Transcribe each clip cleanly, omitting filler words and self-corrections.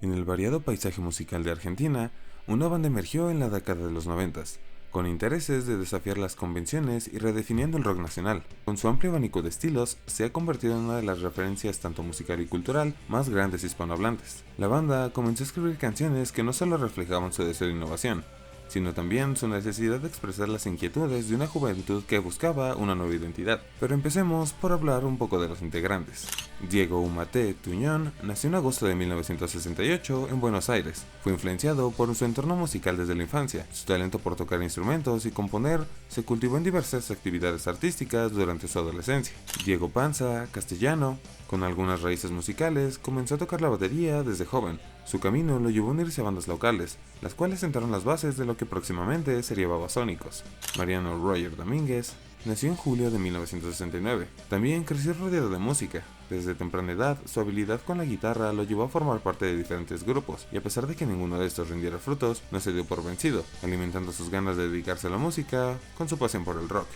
En el variado paisaje musical de Argentina, una banda emergió en la década de los 90, con intereses de desafiar las convenciones y redefiniendo el rock nacional. Con su amplio abanico de estilos, se ha convertido en una de las referencias tanto musical y cultural más grandes hispanohablantes. La banda comenzó a escribir canciones que no solo reflejaban su deseo de innovación, sino también su necesidad de expresar las inquietudes de una juventud que buscaba una nueva identidad. Pero empecemos por hablar un poco de los integrantes. Diego Umate Tuñón nació en agosto de 1968 en Buenos Aires. Fue influenciado por su entorno musical desde la infancia. Su talento por tocar instrumentos y componer se cultivó en diversas actividades artísticas durante su adolescencia. Diego Panza Castellano, con algunas raíces musicales, comenzó a tocar la batería desde joven. Su camino lo llevó a unirse a bandas locales, las cuales sentaron las bases de lo que próximamente sería Babasónicos. Mariano Roger Domínguez nació en julio de 1969. También creció rodeado de música. Desde temprana edad, su habilidad con la guitarra lo llevó a formar parte de diferentes grupos, y a pesar de que ninguno de estos rindiera frutos, no se dio por vencido, alimentando sus ganas de dedicarse a la música con su pasión por el rock.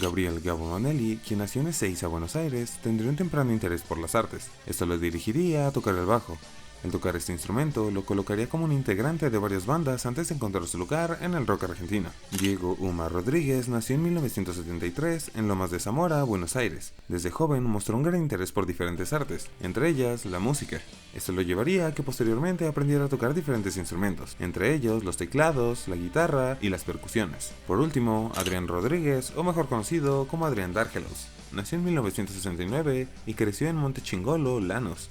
Gabriel Gabo Bonelli, quien nació en Ezeiza, Buenos Aires, tendría un temprano interés por las artes. Esto lo dirigiría a tocar el bajo. El tocar este instrumento lo colocaría como un integrante de varias bandas antes de encontrar su lugar en el rock argentino. Diego Uma Rodríguez nació en 1973 en Lomas de Zamora, Buenos Aires. Desde joven mostró un gran interés por diferentes artes, entre ellas la música. Esto lo llevaría a que posteriormente aprendiera a tocar diferentes instrumentos, entre ellos los teclados, la guitarra y las percusiones. Por último, Adrián Rodríguez, o mejor conocido como Adrián Dárgelos, nació en 1969 y creció en Montechingolo, Lanús,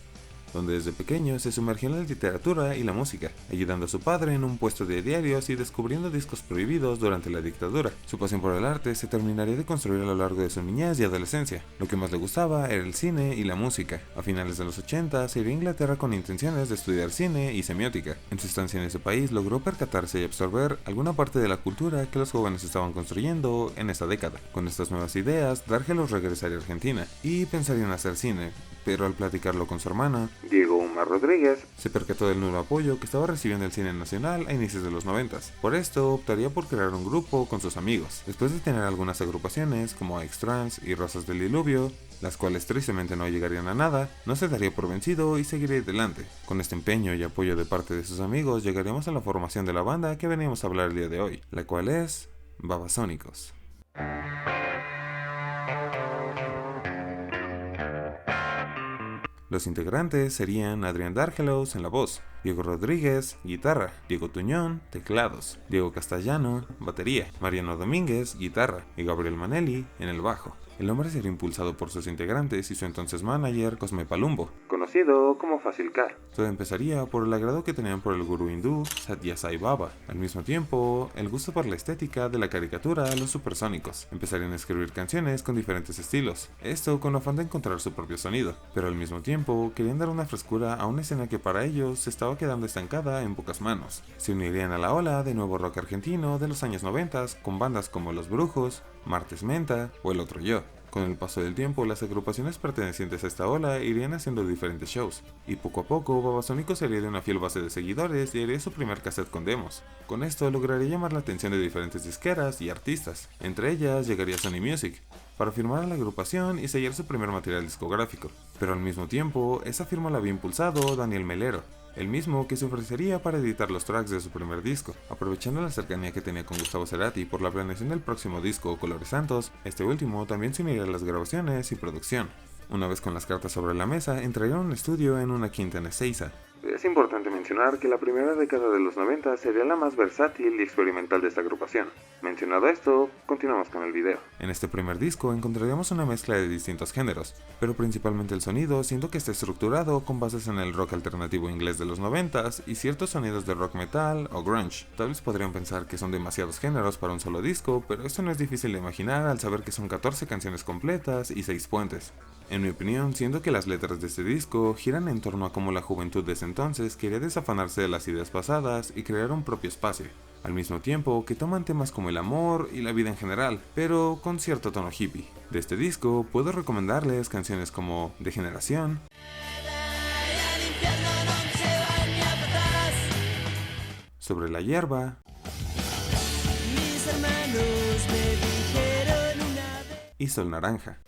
donde desde pequeño se sumergió en la literatura y la música, ayudando a su padre en un puesto de diarios y descubriendo discos prohibidos durante la dictadura. Su pasión por el arte se terminaría de construir a lo largo de su niñez y adolescencia. Lo que más le gustaba era el cine y la música. A finales de los 80 se iría a Inglaterra con intenciones de estudiar cine y semiótica. En su estancia en ese país logró percatarse y absorber alguna parte de la cultura que los jóvenes estaban construyendo en esa década. Con estas nuevas ideas, Dárgelos regresaría a Argentina y pensaría en hacer cine, pero al platicarlo con su hermana, Diego Uma Rodríguez, se percató del nulo apoyo que estaba recibiendo el cine nacional a inicios de los 90. Por esto, optaría por crear un grupo con sus amigos. Después de tener algunas agrupaciones como X-Trans y Rosas del Diluvio, las cuales tristemente no llegarían a nada, no se daría por vencido y seguiría adelante. Con este empeño y apoyo de parte de sus amigos, llegaríamos a la formación de la banda que veníamos a hablar el día de hoy, la cual es Babasónicos. Los integrantes serían Adrián Dárgelos en la voz, Diego Rodríguez, guitarra, Diego Tuñón, teclados, Diego Castellano, batería, Mariano Domínguez, guitarra y Gabriel Manelli en el bajo. El nombre sería impulsado por sus integrantes y su entonces manager Cosme Palumbo, conocido como Fácil Car. Todo empezaría por el agrado que tenían por el gurú hindú Satya Sai Baba. Al mismo tiempo, el gusto por la estética de la caricatura a los supersónicos. Empezarían a escribir canciones con diferentes estilos, esto con afán de encontrar su propio sonido, pero al mismo tiempo querían dar una frescura a una escena que para ellos se estaba quedando estancada en pocas manos. Se unirían a la ola de nuevo rock argentino de los años 90 con bandas como Los Brujos, Martes Menta o El Otro Yo. Con el paso del tiempo, las agrupaciones pertenecientes a esta ola irían haciendo diferentes shows, y poco a poco Babasónicos sería de una fiel base de seguidores y haría su primer cassette con demos. Con esto lograría llamar la atención de diferentes disqueras y artistas, entre ellas llegaría Sony Music, para firmar a la agrupación y sellar su primer material discográfico. Pero al mismo tiempo, esa firma la había impulsado Daniel Melero, el mismo que se ofrecería para editar los tracks de su primer disco. Aprovechando la cercanía que tenía con Gustavo Cerati por la planeación del próximo disco Colores Santos, este último también se uniría a las grabaciones y producción. Una vez con las cartas sobre la mesa, entraría a un estudio en una quinta en Ezeiza. Es importante mencionar que la primera década de los 90 sería la más versátil y experimental de esta agrupación. Mencionado esto, continuamos con el video. En este primer disco encontraríamos una mezcla de distintos géneros, pero principalmente el sonido, siendo que está estructurado con bases en el rock alternativo inglés de los 90 y ciertos sonidos de rock metal o grunge. Tal vez podrían pensar que son demasiados géneros para un solo disco, pero esto no es difícil de imaginar al saber que son 14 canciones completas y 6 puentes. En mi opinión, siendo que las letras de este disco giran en torno a cómo la juventud de ese entonces quería desafanarse de las ideas pasadas y crear un propio espacio, al mismo tiempo que toman temas como el amor y la vida en general, pero con cierto tono hippie. De este disco puedo recomendarles canciones como Degeneración, Sobre la hierba y Sol Naranja.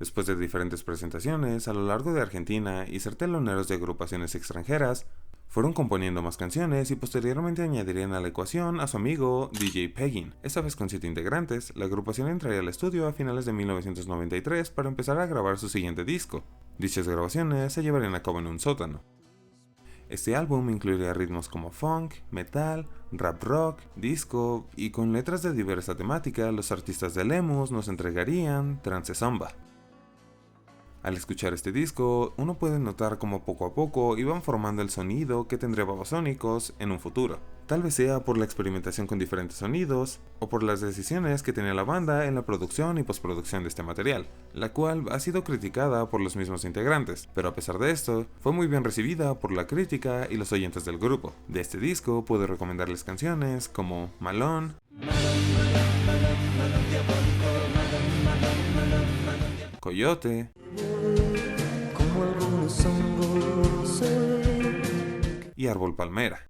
Después de diferentes presentaciones a lo largo de Argentina y ser teloneros de agrupaciones extranjeras, fueron componiendo más canciones y posteriormente añadirían a la ecuación a su amigo DJ Peggin. Esta vez con 7 integrantes, la agrupación entraría al estudio a finales de 1993 para empezar a grabar su siguiente disco. Dichas grabaciones se llevarían a cabo en un sótano. Este álbum incluiría ritmos como funk, metal, rap rock, disco y con letras de diversa temática, los artistas de Lemus nos entregarían Trance Samba. Al escuchar este disco, uno puede notar cómo poco a poco iban formando el sonido que tendría Babasónicos en un futuro. Tal vez sea por la experimentación con diferentes sonidos, o por las decisiones que tenía la banda en la producción y postproducción de este material, la cual ha sido criticada por los mismos integrantes, pero a pesar de esto, fue muy bien recibida por la crítica y los oyentes del grupo. De este disco puedo recomendarles canciones como Malón, Coyote y Árbol Palmera.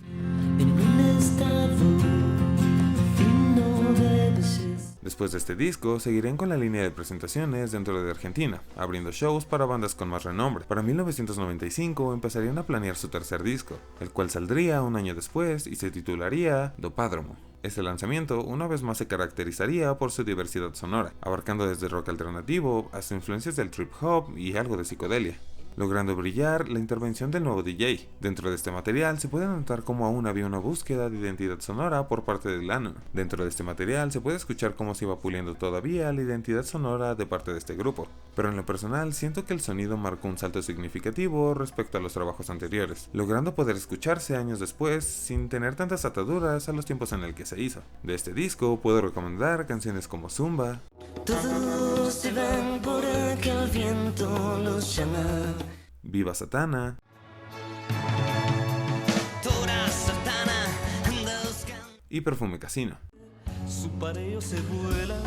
Después de este disco, seguirían con la línea de presentaciones dentro de Argentina, abriendo shows para bandas con más renombre. Para 1995 empezarían a planear su tercer disco, el cual saldría un año después y se titularía Dopádromo. Este lanzamiento una vez más se caracterizaría por su diversidad sonora, abarcando desde rock alternativo hasta influencias del trip hop y algo de psicodelia, logrando brillar la intervención del nuevo DJ. Dentro de este material se puede notar cómo aún había una búsqueda de identidad sonora por parte de Lano. Dentro de este material se puede escuchar cómo se iba puliendo todavía la identidad sonora de parte de este grupo, pero en lo personal siento que el sonido marcó un salto significativo respecto a los trabajos anteriores, logrando poder escucharse años después sin tener tantas ataduras a los tiempos en el que se hizo. De este disco puedo recomendar canciones como Zumba, Todos se van por aquel viento los llama. Viva Satana y Perfume Casino. Su pareo se vuela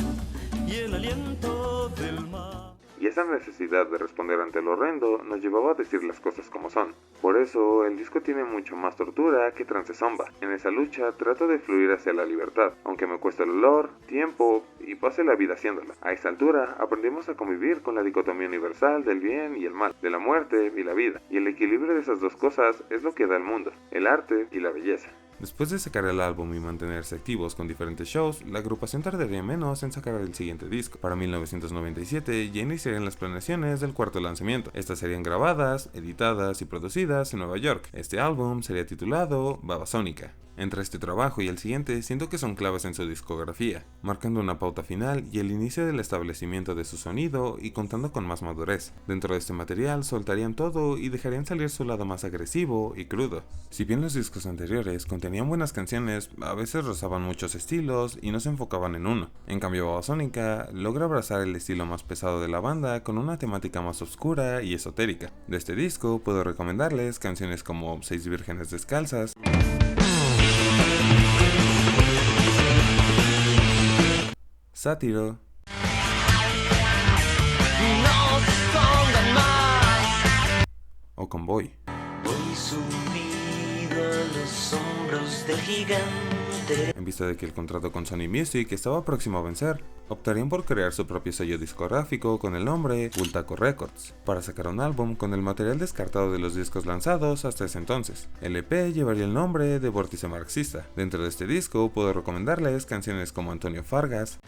y el aliento del mar. Y esa necesidad de responder ante lo horrendo nos llevaba a decir las cosas como son. Por eso, el disco tiene mucho más tortura que Trance Samba. En esa lucha trato de fluir hacia la libertad, aunque me cueste el olor, tiempo y pase la vida haciéndola. A esta altura aprendimos a convivir con la dicotomía universal del bien y el mal, de la muerte y la vida. Y el equilibrio de esas dos cosas es lo que da el mundo, el arte y la belleza. Después de sacar el álbum y mantenerse activos con diferentes shows, la agrupación tardaría menos en sacar el siguiente disco. Para 1997 ya iniciarían las planeaciones del cuarto lanzamiento. Estas serían grabadas, editadas y producidas en Nueva York. Este álbum sería titulado Babasónica. Entre este trabajo y el siguiente siento que son claves en su discografía, marcando una pauta final y el inicio del establecimiento de su sonido y contando con más madurez. Dentro de este material soltarían todo y dejarían salir su lado más agresivo y crudo. Si bien los discos anteriores contenían buenas canciones, a veces rozaban muchos estilos y no se enfocaban en uno. En cambio, Babasónica logra abrazar el estilo más pesado de la banda con una temática más oscura y esotérica. De este disco puedo recomendarles canciones como 6 Vírgenes Descalzas, Sátiro o Convoy. Voy subido a los hombros del gigante. En vista de que el contrato con Sony Music estaba próximo a vencer, optarían por crear su propio sello discográfico con el nombre Bultaco Records, para sacar un álbum con el material descartado de los discos lanzados hasta ese entonces. El EP llevaría el nombre de Vórtice Marxista. Dentro de este disco puedo recomendarles canciones como Antonio Fargas,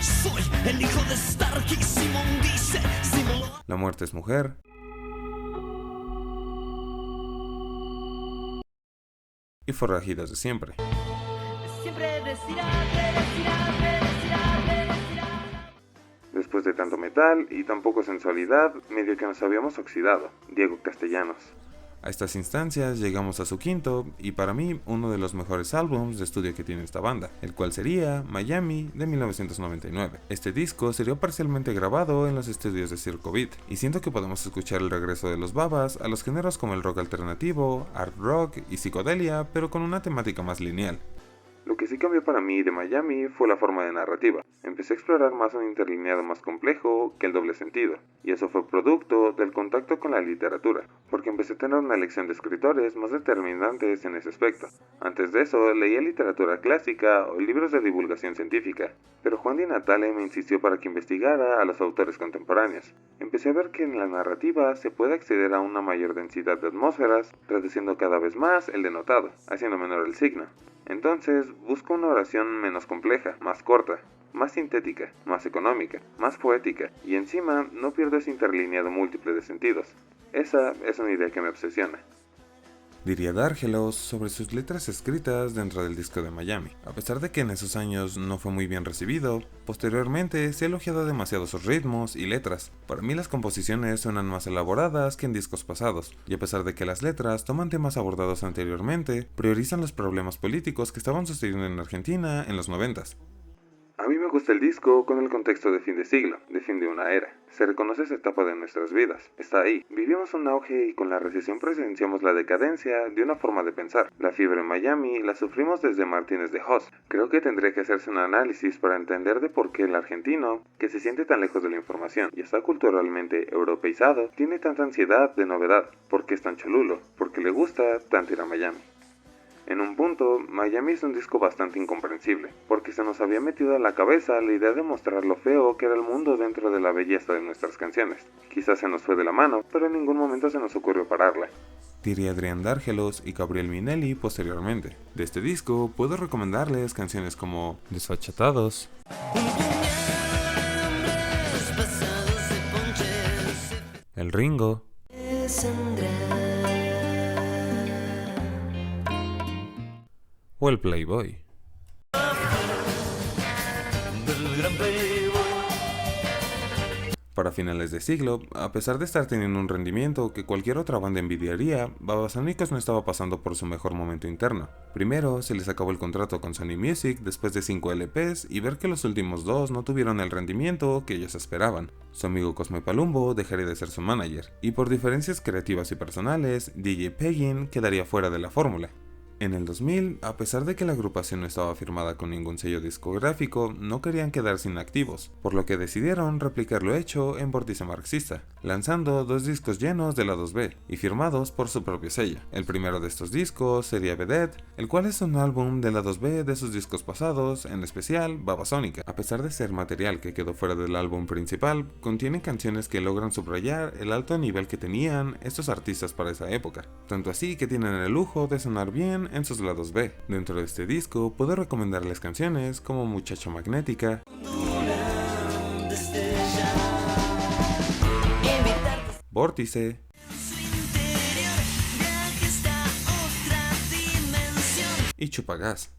Soy el hijo de Stark y Simón dice, La muerte es mujer, y Forrajidas de siempre. Después de tanto metal y tan poco sensualidad, medio que nos habíamos oxidado. Diego Castellanos. A estas instancias llegamos a su quinto y para mí uno de los mejores álbums de estudio que tiene esta banda, el cual sería Miami de 1999. Este disco sería parcialmente grabado en los estudios de Circo Beat y siento que podemos escuchar el regreso de los Babas a los géneros como el rock alternativo, art rock y psicodelia, pero con una temática más lineal. Lo que que sí cambió para mí de Miami fue la forma de narrativa. Empecé a explorar más un interlineado más complejo que el doble sentido, y eso fue producto del contacto con la literatura, porque empecé a tener una lección de escritores más determinantes en ese aspecto. Antes de eso, leía literatura clásica o libros de divulgación científica, pero Juan Di Natale me insistió para que investigara a los autores contemporáneos. Empecé a ver que en la narrativa se puede acceder a una mayor densidad de atmósferas, reduciendo cada vez más el denotado, haciendo menor el signo. Entonces, busco una oración menos compleja, más corta, más sintética, más económica, más poética, y encima no pierdo ese interlineado múltiple de sentidos. Esa es una idea que me obsesiona. Diría Dargelos sobre sus letras escritas dentro del disco de Miami. A pesar de que en esos años no fue muy bien recibido, posteriormente se ha elogiado demasiado sus ritmos y letras. Para mí las composiciones suenan más elaboradas que en discos pasados, y a pesar de que las letras toman temas abordados anteriormente, priorizan los problemas políticos que estaban sucediendo en Argentina en los 90s. A mí me gusta el disco con el contexto de fin de siglo, de fin de una era. Se reconoce esa etapa de nuestras vidas, está ahí. Vivimos un auge y con la recesión presenciamos la decadencia de una forma de pensar. La fiebre en Miami la sufrimos desde Martínez de Hoz. Creo que tendría que hacerse un análisis para entender de por qué el argentino, que se siente tan lejos de la información y está culturalmente europeizado, tiene tanta ansiedad de novedad, por qué es tan cholulo, por qué le gusta tanto ir a Miami. En un punto, Miami es un disco bastante incomprensible, porque se nos había metido a la cabeza la idea de mostrar lo feo que era el mundo dentro de la belleza de nuestras canciones. Quizás se nos fue de la mano, pero en ningún momento se nos ocurrió pararla. Diría Adrián Dargelos y Gabriel Minelli posteriormente. De este disco puedo recomendarles canciones como Desfachatados, El Ringo, o El Playboy. Para finales de siglo, a pesar de estar teniendo un rendimiento que cualquier otra banda envidiaría, Babasónicos no estaba pasando por su mejor momento interno. Primero, se les acabó el contrato con Sony Music después de 5 LPs y ver que los últimos 2 no tuvieron el rendimiento que ellos esperaban. Su amigo Cosme Palumbo dejaría de ser su manager, y por diferencias creativas y personales, DJ Peggin quedaría fuera de la fórmula. En el 2000, a pesar de que la agrupación no estaba firmada con ningún sello discográfico, no querían quedarse inactivos, por lo que decidieron replicar lo hecho en Vórtice Marxista, lanzando 2 discos llenos de lados B y firmados por su propio sello. El primero de estos discos sería Vedette, el cual es un álbum de lados B de sus discos pasados, en especial Babasónica. A pesar de ser material que quedó fuera del álbum principal, contiene canciones que logran subrayar el alto nivel que tenían estos artistas para esa época, tanto así que tienen el lujo de sonar bien en sus lados B. Dentro de este disco puedo recomendarles canciones como Muchacha Magnética, Vórtice, y Chupagás.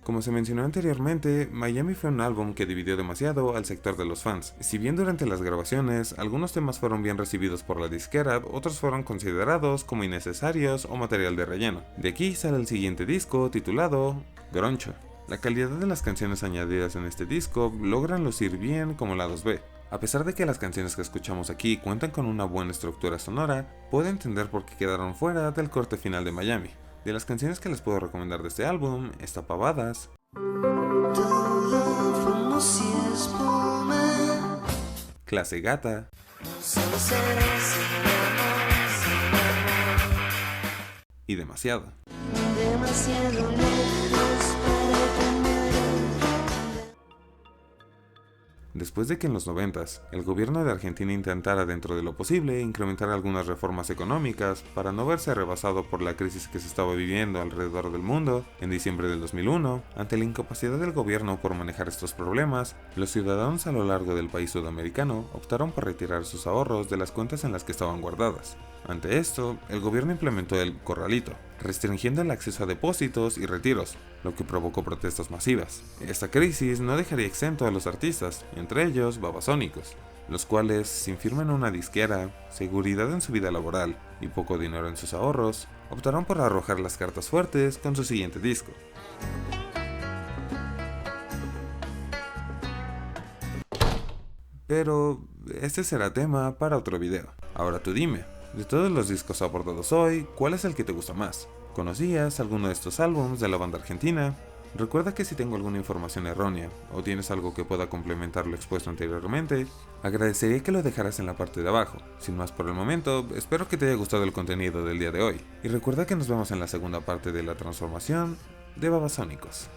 Como se mencionó anteriormente, Miami fue un álbum que dividió demasiado al sector de los fans. Si bien durante las grabaciones algunos temas fueron bien recibidos por la disquera, otros fueron considerados como innecesarios o material de relleno. De aquí sale el siguiente disco titulado Groncho. La calidad de las canciones añadidas en este disco logran lucir bien como lados B. A pesar de que las canciones que escuchamos aquí cuentan con una buena estructura sonora, puedo entender por qué quedaron fuera del corte final de Miami. De las canciones que les puedo recomendar de este álbum está Pavadas, Clase Gata y Demasiado. Después de que en los 90s el gobierno de Argentina intentara dentro de lo posible incrementar algunas reformas económicas para no verse rebasado por la crisis que se estaba viviendo alrededor del mundo, en diciembre del 2001, ante la incapacidad del gobierno por manejar estos problemas, los ciudadanos a lo largo del país sudamericano optaron por retirar sus ahorros de las cuentas en las que estaban guardadas. Ante esto, el gobierno implementó el corralito, restringiendo el acceso a depósitos y retiros, lo que provocó protestas masivas. Esta crisis no dejaría exento a los artistas, entre ellos Babasónicos, los cuales, sin firma en una disquera, seguridad en su vida laboral y poco dinero en sus ahorros, optaron por arrojar las cartas fuertes con su siguiente disco. Pero este será tema para otro video. Ahora tú dime, De todos los discos abordados hoy, ¿cuál es el que te gusta más? ¿Conocías alguno de estos álbumes de la banda argentina? Recuerda que si tengo alguna información errónea o tienes algo que pueda complementar lo expuesto anteriormente, agradecería que lo dejaras en la parte de abajo. Sin más por el momento, espero que te haya gustado el contenido del día de hoy. Y recuerda que nos vemos en la segunda parte de la transformación de Babasónicos.